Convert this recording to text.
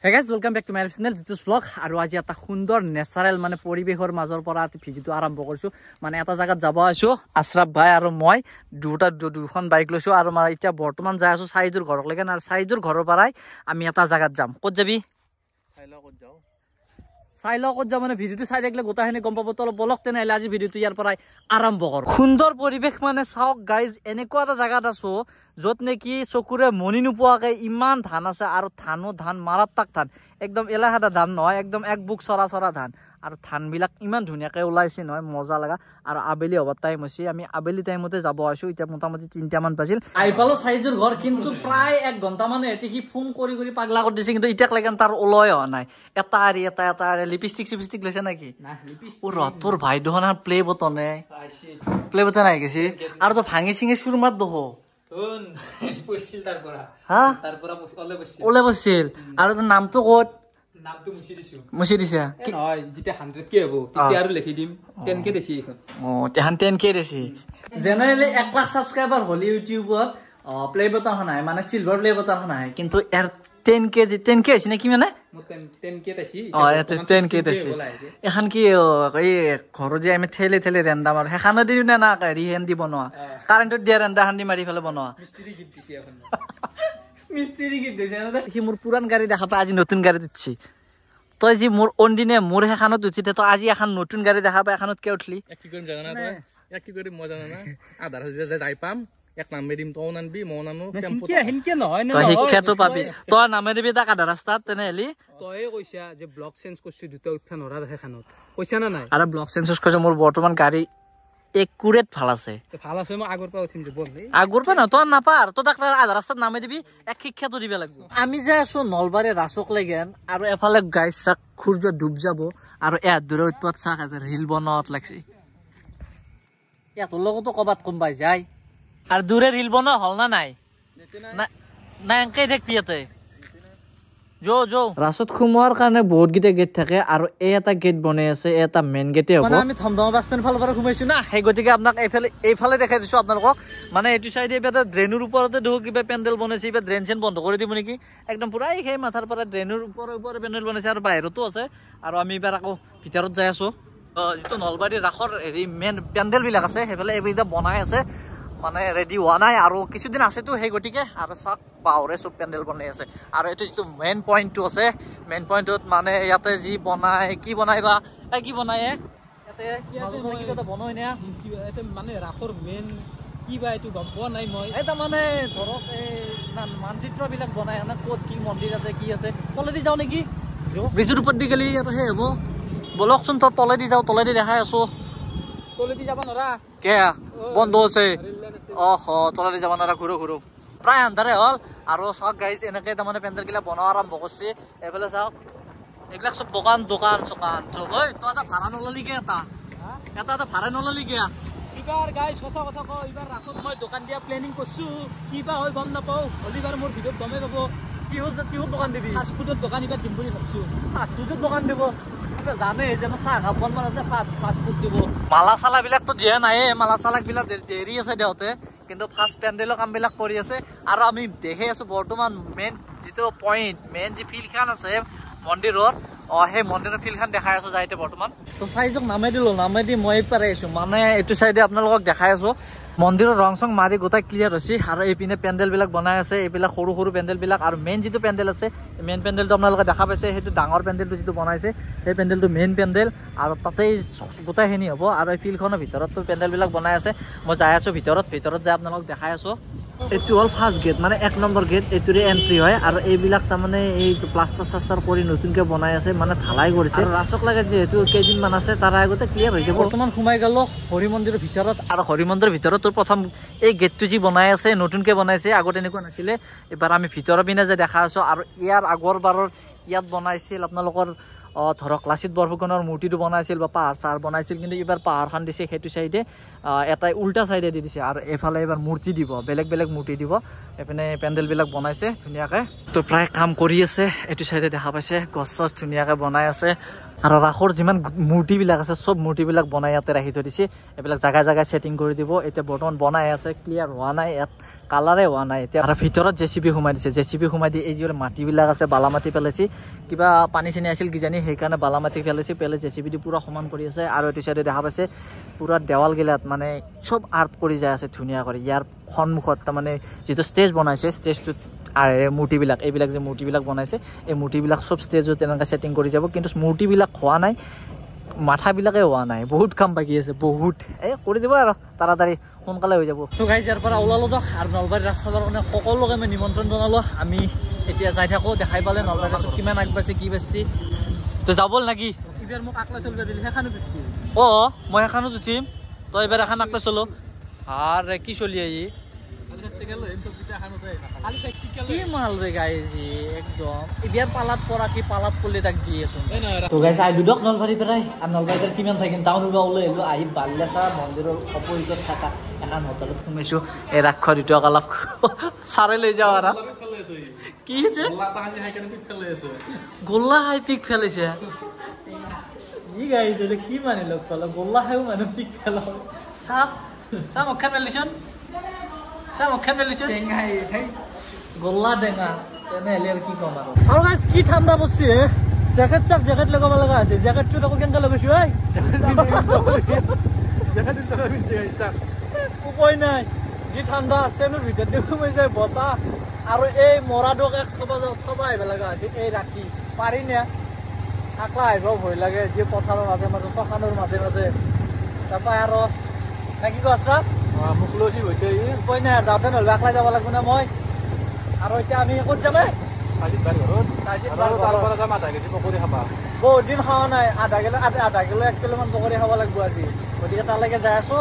Hey guys, welcome back to my channel Jitus Vlog আৰু আজি এটা সুন্দৰ নেচাৰেল মানে পৰিবেশৰ মাজৰ পৰা ভিডিওটো আৰম্ভ কৰিছো মানে এটা জায়গাত যাব আছো আশৰাফ ভাই আৰু মই দুখন বাইক লৈছো আৰু মই এতিয়া বৰ্তমান যাই আছো সাইজুৰ ঘৰলৈকে আৰু সাইজুৰ ঘৰৰ পৰাই আমি এটা জায়গাত যাম ক'ত যাবি চাইলো ক'ত যাম মানে ভিডিওটো চাই দেখলে গোটাখিনি গম পাব তল বলক তেনাইলে আজি ভিডিওটো ইয়াৰ পৰাই আৰম্ভ কৰো সুন্দৰ পৰিবেশ মানে চাওক গাইজ এনেকুৱা এটা জায়গাত আছো যত নেকি চকুৰে মনি নোপোৱাকে ইমান ধান আছে আৰু ধান মাৰাত্মক ধান একদম এলাহাটা ধান নহয় একদম এক বুক চৰা ধান আৰু ধান বিলাক ইমান ধুনিয়াকে ওলাইছে নহয় মজা লাগা আৰু আবেলি হ'ব টাইম হৈছে আমি আবেলি টাইমতে যাব আছো এতিয়া মোটামুটি 3টা মান বাজিল আইপালো সাইজুৰ ঘৰ কিন্তু প্ৰায় 1 ঘন্টা মানে এটি ফোন কৰি পাগলা কৰি দিছে কিন্তু ইটাক লাগেন তাৰ ওলয় হোৱা নাই এটা লিপষ্টিক লৈছে নাকি না লিপষ্টিক ও ৰতৰ ভাই দহনা প্লে বটনে আই গেছি আৰু তো ভাঙি চিঙি সুৰমাত দহ পছিল তাৰ পৰা ওলে বছিল আৰু তো নামটো ক'ত নামটো মুছি দিছা কি নহয় যেটা 100 কে হ'ব তেতিয়া আৰু লিখি দিম 10 কে দেছি এখন তেহান 10 কে দেছি জেনাৰেলি 1 লাখ সাবস্ক্রাইবার হলি ইউটিউবত প্লে বটন হনাই মানে সিলভার প্লে বটন হনাই কিন্তু এর 10 কে আছে নাকি মানে 10 কে দেছি 10 কে দেছি এখন কি এই ঘৰ যে আমি ঠেলে ৰেন্দা মাৰ হেখান দি না ৰিহেন দি বনোৱা কাৰেন্টত দিয়া ৰেন্দা হান্দি মাৰি ফেলে বনোৱা মিস্ত্ৰি গিফট দিছি এখন মিস্ত্ৰি গিফট দিছে না কি মোৰ পুৰান গাড়ী দেখা পাই আজি নতুন গাড়ী দিছি তই জি মোৰ অনদিনে মোৰ হেখানত উঠিতে তো আজি এখন নতুন গাড়ী দেখা পাই এখনত কে উঠলি কি কৰিম জানা না তই কি কৰিম মই জানা না আধাৰ যে যাই পাম এক নাম দিম তো নানবি মনানো টেম্পো হিনকে নহয় না তই শিক্ষাটো পাবি তই নামে দিবি তা আধা ৰাস্তাত তেনেহলি তই কৈছা যে ব্লক চেঞ্জ কৰিছ দুটা উঠা নৰা হেখানত কৈছা না নাই আৰু ব্লক চেঞ্জ কৰিছ মোৰ বৰ্তমান গাড়ী একুৰেট ভাল আছে মই আগৰ পৰা উঠিম যে বল আগৰ পৰা না তই নাপাৰ তই তাক আধা ৰাস্তাত নামে দিবি এক শিক্ষাটো দিব লাগিব আমি যে আছো নলবাৰী ৰাসক লাগেন আৰু এফালে গাইছ চাক সূৰ্য ডুব যাব আৰু এ দূৰ উৎপত চাক ৰিল বনাত লাগছি ইয়াৰ লগতো কবাত কোনবাই যায় আর দূরে রিল বনা হল না নাই না এনকে দেখ পিয়াতে জো রাসত খুমোৱাৰ কাৰণে বহুত গিটা গেট থাকে আৰু এটা গেট বনাই আছে এটা মেইন গেটে হ'ব মানে আমি থমদম বাস্তান ফাল পৰা ঘুমাইছো না সেই গতিকে আপোনাক এইফালে দেখাই দিছো আপোনালোকক মানে এটো সাইডে এটা ড্ৰেইনৰ ওপৰতে দেখো কিবা পেন্ডেল বনাইছে বা ড্ৰেইন চেন বন্ধ কৰি দিব নেকি একদম পুৰা এই মাথাৰ পৰা ড্ৰেইনৰ ওপৰে পেন্ডেল বনাইছে আৰু বাহিৰতো আছে আৰু আমি এবাৰ আকৌ ভিতৰত যাই আছো যেটো নলবাৰী ৰাখৰ হেৰি মেইন পেন্ডেল বিলাক আছে সেইফালে এইবিটা বনাই আছে মানে ৰেডি হোৱা নাই আৰু কিছুদিন আছে তো সেই গতিকে আৰু সব পাওৰে সব পেন্ডেল বনাই আছে আৰু এটো যেটো মেইন পইণ্টটো আছে মেইন পইণ্টত মানে ইয়াতে যি বনাই কি বনাইবা কি বনাই ইয়াতে কিবা বনাই না এতে মানে ৰাখৰ মেইন কিবা এটো গম পোৱা নাই মই এটা মানে ধৰক এই মানচিত্ৰ বিলাক বনাই না ক'ত কি মন্দিৰ আছে কি আছে তলেদি যাও নেকি ব্ৰিজৰ ওপৰত দি গলি আৰু হে হ'ব বলকচোন তো তলেদি যাও তলেদি দেখাই আছো তলেদি যাব নৰা কে বন্ধ আছে তলেদি যাব নৰা ঘুৰো প্ৰায় আন্ধাৰে হল আৰু চাওক গাইজ এনেকে তাৰমানে পেন্ডেল গিলা বনোৱা আৰম্ভ কৰিছে এইফালে চাওক এইবিলাক সব দোকান চব ঐ তই এটা ভাড়া নললি কে এটা ভাড়া নললি কে এইবাৰ গাইজ সঁচা কথা কওঁ এইবাৰ ৰাখত মই দোকান দিয়া প্লেনিং কৰিছো কিবা হয় গম নাপাওঁ হলিবাৰ মোৰ ভিডিঅ'ত গমেই পাব কিহৰ দোকান দিবি ফাষ্ট ফুডৰ দোকান এইবাৰ দিম বুলি ভাবছো ফাষ্ট ফুডৰ দোকান দিব জানে যে চাহ খাব মন আছে ফাষ্ট ফুড দিব মালা চালা বিলাক তো দিয়া নাই মালা চালা বিলাক দেৰি আছে দেওতে কিন্তু ফাষ্ট পেন্ডেলৰ কাম বিলাক কৰি আছে আৰু আমি দেখি আছো বৰ্তমান মেইন যেটো পইণ্ট মেইন যে ফিল্ড খান আছে মন্দিৰৰ সেই মন্দিৰৰ ফিল্ড খান দেখাই আছো যাইতে বৰ্তমান তো চাইজক নামে দি মই পাৰে আছো মানে এইটো চাইডে আপোনালোকক দেখাই আছো মন্দিৰৰ ৰং চং মাৰি গোটাই ক্লিয়াৰ হৈছে আৰু এইপিনে পেন্ডেল বিলাক বনাই আছে এইবিলাক সৰু পেন্ডেল বিলাক আৰু মেইন যেটো পেন্ডেল আছে মেইন পেন্ডেলটো আপোনালোকে দেখা পাইছে সেইটো ডাঙৰ পেন্ডেলটো যেটো বনাইছে সেই পেন্ডেলটো মেইন পেন্ডেল আৰু তাতেই গোটাইখিনি হ'ব আৰু এই ফিল্ডখনৰ ভিতৰতো পেন্ডেল বিলাক বনাই আছে মই যাই আছো ভিতৰত যাই আপোনালোকক দেখাই আছো এইটো হল ফাৰ্ষ্ট গেট মানে 1 নম্বৰ গেট এইটোৰে এন্ট্ৰি হয় আৰু এইবিলাক তাৰমানে এই প্লাষ্টাৰ কৰি নতুনকে বনাই আছে মানে ঢালাই কৰিছে ৰাসক লাগে যেহেতু কেইদিনমান আছে তাৰ আগতে ক্লিয়াৰ হৈছে বৰ্তমান সোমাই গ'ল হৰি মন্দিৰৰ ভিতৰত আৰু হৰি মন্দিৰৰ ভিতৰত প্ৰথম এই গেটটো যি বনাই আছে নতুনকে বনাইছে আগতে এনেকুৱা নাছিলে এবাৰ আমি ভিতৰৰ পিনে যে দেখা আছো আৰু ইয়াৰ আগৰ বাৰৰ ইয়াত বনাইছিল আপোনালোকৰ ধৰক লাচিত বৰফুকনৰ মূৰ্তিটো বনাইছিল বা পাহাৰ চাৰ বনাইছিল কিন্তু এবাৰ পাহাৰখন দিছে সেইটো সাইডে এটা উল্টা সাইডে দি দিছে আৰু এফালে এবাৰ মূৰ্তি দিব বেলেগ মূৰ্তি দিব এপিনে পেন্ডেল বিলাক বনাইছে ধুনিয়াকে তো প্ৰায় কাম কৰি আছে এটো সাইডে দেখা পাইছে গছ ধুনিয়াকে বনাই আছে আৰু ৰাখৰ যিমান মূৰ্তি বিলাক আছে সব মূৰ্তি বিলাক বনাই ইয়াতে ৰাখি থৈ দিছে এবিলাক জাগা সেটিং কৰি দিব এতিয়া বৰ্তমান বনাই আছে ক্লিয়াৰ হোৱা নাই ইয়াত কালাৰে হোৱা নাই এতিয়া আৰু ভিতৰত জেচিবি সোমাই দিছে জেচিবি সোমাই দি এই যে মাটি বিলাক আছে বালা মাটি পেলাইছি কিবা পানী চিনি আছিল কিজানি সেইকাৰণে বালা মাটি পেলাইছে পেলাই জেচিবি দি পুৰা সমান কৰি আছে আৰু এইটো চাইডে দেখা পাইছে পুৰা দেৱাল গিলাত মানে চব আৰ্ট কৰি যায় আছে ধুনীয়া কৰি ইয়াৰ সন্মুখত তাৰমানে যিটো ষ্টেজ বনাইছে ষ্টেজটোত মূৰ্তিবিলাক এইবিলাক যে মূৰ্তিবিলাক বনাইছে এই মূৰ্তিবিলাক চব ষ্টেজত তেনেকৈ ছেটিং কৰি যাব কিন্তু মূৰ্তিবিলাক হোৱা নাই মাথাবিলাকে হোৱা নাই বহুত কাম বাকী আছে বহুত এই কৰি দিব আৰু তাড়াতাড়ি সোনকালে হৈ যাব তো গাইজ ইয়াৰ পৰা ওলালো দিয়ক আৰু নলবাৰী ৰাস চাবৰ কাৰণে সকলোকে আমি নিমন্ত্ৰণ জনালোঁ আমি এতিয়া যাই থাকোঁ দেখাই পালে নলবাৰী ৰাসত কিমান আগবাঢ়িছে কি বাঢ়িছে তো যাবল নাকি এইবাৰ মোক আকলাই চলিব দিলে সেইখনত উঠিম অঁ মই সেইখনত উঠিম তই এইবাৰ এখন আকলাই চলো আৰে কি চলি আহি কি মাল ৰে গাইজি একদম এবিয়াৰ পালাত পৰা কি পালাত পৰলে তাক দি আছো তো গাইজ আহিলো দিয়ক নলবাৰীৰ পৰাই আৰু নলবাৰীত কিমান থাকিম টাউনৰ পৰা ওলাই আহিলো আহি বাল্যাচা মন্দিৰৰ অপৰিতত থকা এখন হোটেলত সোমাইছো এই ৰাক্ষৰ দ্বিতীয় কালক চাৰে লৈ যাওঁ আৰু কি হৈছে গোল্লা খাই পিক ফেলাইছে কি গাইছে কি মানি লগ পালো গোল্লা খাইও মানুহ পিক ফেলাও চাপ চাপ মুখখন মেলিছোন চাপ মুখখন মেলিছোন গোল্লা টেঙা তেনেহ'লে আৰু কি ক'ম আৰু গাইজ কি ঠাণ্ডা পৰছি হে জেকেট চাক জেকেট লগাব লগা আছে জেকেটটো আকৌ কেনেকৈ লগাইছো উপায় নাই যি ঠাণ্ডা আছে মোৰ ভিতৰত সোমাই যায় বতাহ আৰু এই মৰাটোক থবা আহিব লগা হৈছে এই ৰাতি পাৰি নে আকলা আহিব ভয় লাগে যি পথাৰৰ মাজে মাজে চখানৰ মাজে মাজে তাৰপৰা আৰু নে কি কোৱা মোক লৈ হৈছে উপায় নাই যাওঁতে নহ'লে আকলাই যাব লাগিব না মই আৰু এতিয়া আমি ক'ত যাম বহুত দিন খোৱা নাই আধা কিলো 1 কিলোমান পকৰি খাব লাগিব আজি গতিকে তালৈকে যাই আছো